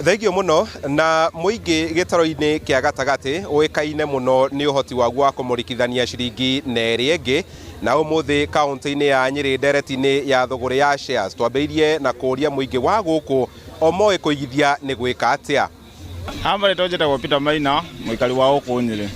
Thegio muno na muingi gitaro-ini kia gatagati uikaine muno ni uhoti waguo wa kumurikithania ciringi na iri ingi na umuthi kaunti-ini ya Nyeri ndereti-ini ya thogora ya shares twambiririe na kuria muingi wa guku omoe kuigithia ni gwika atia. Hamba ritojeta kwa Peter Maina muikari wa guku Nyeri.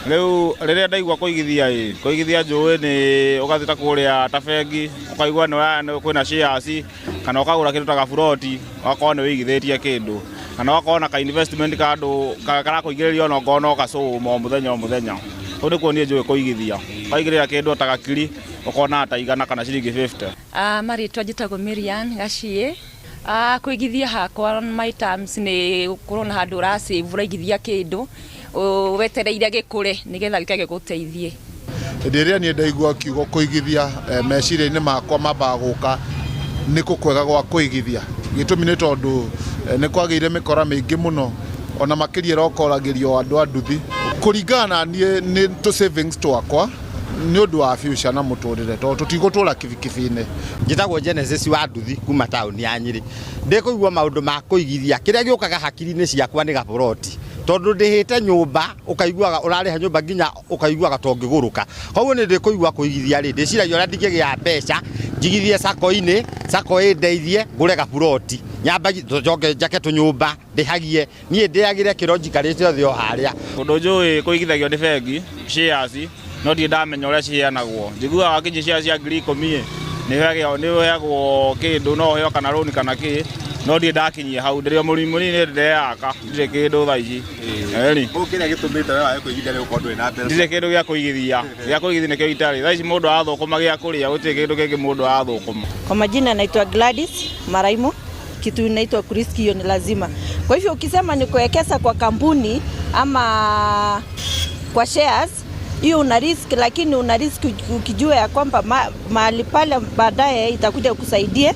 Riu riria ndaigua kuigithia njui ni ugathita kuria ta bengi ukaigua no kwina shares kana ukagura kindu ta gaburoti wakona ni wigithitie kindu kana wakona ka investment kandu kara kuigiriria no ngono kaso mo muthenya undi kuonie njui kuigithia kaigirira kindu ta gakiri ukona ta igana kana ciringi 50. Mari twajitago Miriam Gashie. Kuigithia hakwa my terms ni kurona handu ra save raigithia kindu wetereire gikure nigetha gikage guteithie. Ndiria ni ndaigua kiugo kuigithia meciria-ini makwa mabaguka ni kukwega gwa kuigithia gitumi ni tondu ni kwageire mikora mingi muno ona makiria rokoragirio andu anduthi kuringana ni to savings twakwa ni undu wa future na muturire to tutigutura kibikibine. Njitagwo Genesis wa nduthi kuma tauni ya Nyeri. Ndikuigua maundu ma kuigithia kiria giukaga hakiri-ini ciakwa ni gaboroti tondu ndihite nyumba ukaiguaga urariha nyumba nginya ukaiguaga tongiguruka. Koguo ni ndikuigua kuigithia ri ndiciragia uria ndingigia mbeca njigithie sako-ini sako indeithie ngure gaboroti nyamba njoke njake tunyumba ndihagie nie ndiagire kirojikarite othe o haria. Undu njui kuigithagio ni bengi shares no ndi ndamenya uria ciheanagwo. Njiguaga akinyi shares cia 10,000 ni heagwo kindu no heo kana loan kana ki no ndi ndakinyia hau ndirio murimu ni ndeaka ndire kindu tha ici eri ukiria gitumite wewe wa kuigithia ni ukondu ina mbeca ndire kindu gia kuigithia nikio itari tha ici mundu athukuma gia kuria uti kindu kingi mundu athukuma. Kwa majina naitwa Gladys Maraimo, kitu inaitwa kuriski ni lazima. Kwa hivyo ukisema ni kuwekeza kwa kampuni ama kwa shares, hiyo una risk, lakini una risk ukijua ya kwamba mahali pale baadaye itakuja kusaidia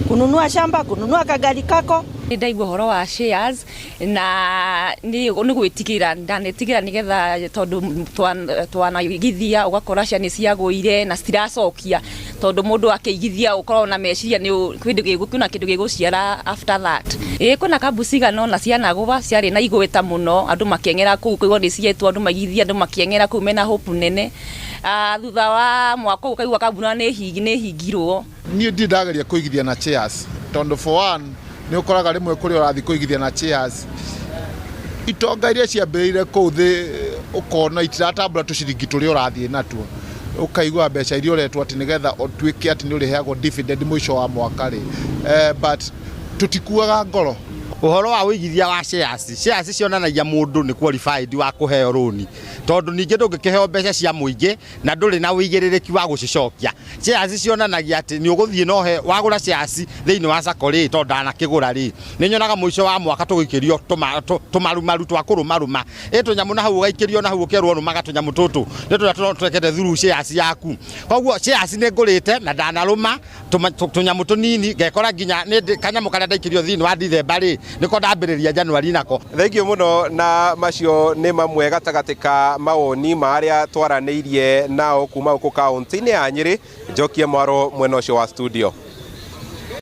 kununua shamba, kununua kagari kako. Ndaigua horo wa shares na ni gwitigira ndanetigira nigetha tondu twanagithia ugakora cia ni ciaguire na citiracokia tondu mundu akiigithia ukorwo na meciria ni kwina kindu giguciara after that. Kuna kabuciga no na ciana guba ciari na igweta muno andu makiengera kuu kwigwo ni cietwo andu magithia andu makiengera kuu mena hope nene. Thutha wa mwaka ukaigwa kabuna ni hingirwo. Nie ndindageria kuigithia na shares tondu for one ni ukoraga rimwe kuri urathi kuigithia na shares itonga iria ciambirire kuu thi ukona itiratambura tuciringi turi urathie natuo ukaigua mbeca iria uretwo ati nigetha utwike ati ni uriheagwo dividend mwisho wa mwaka ri but tutikuaga ngoro. Uhoro wa uigithia wa shares cionanagia mundu ni qualified wa kuheo loan tondu ningi ndungikiheo mbeca cia muingi na nduri na uigiririki wa gucicokia. Shares cionanagia ati ni uguthie no he wagura shares thiini wa sako ri tondu anakigura ri ni nyonaga mwisho wa mwaka tugikirio tumarumaru twa kurumaruma tunyamu na hau gaikirio na hau ukerwo rumaga tunyamu tutu ni twekete through shares yaku. Koguo shares ni ngurite na ndanaruma tunyamu tunini ngekora nginya ni kanyamu karia ndaikirio thiini wa December ri niko ndambiriria January nako. Thegio muno na macio ni mamwe gatagati ka mawoni maria twaraniirie nao kuma ku kaunti-ini ya Nyeri. Njokie Mwaro mwena ucio wa studio.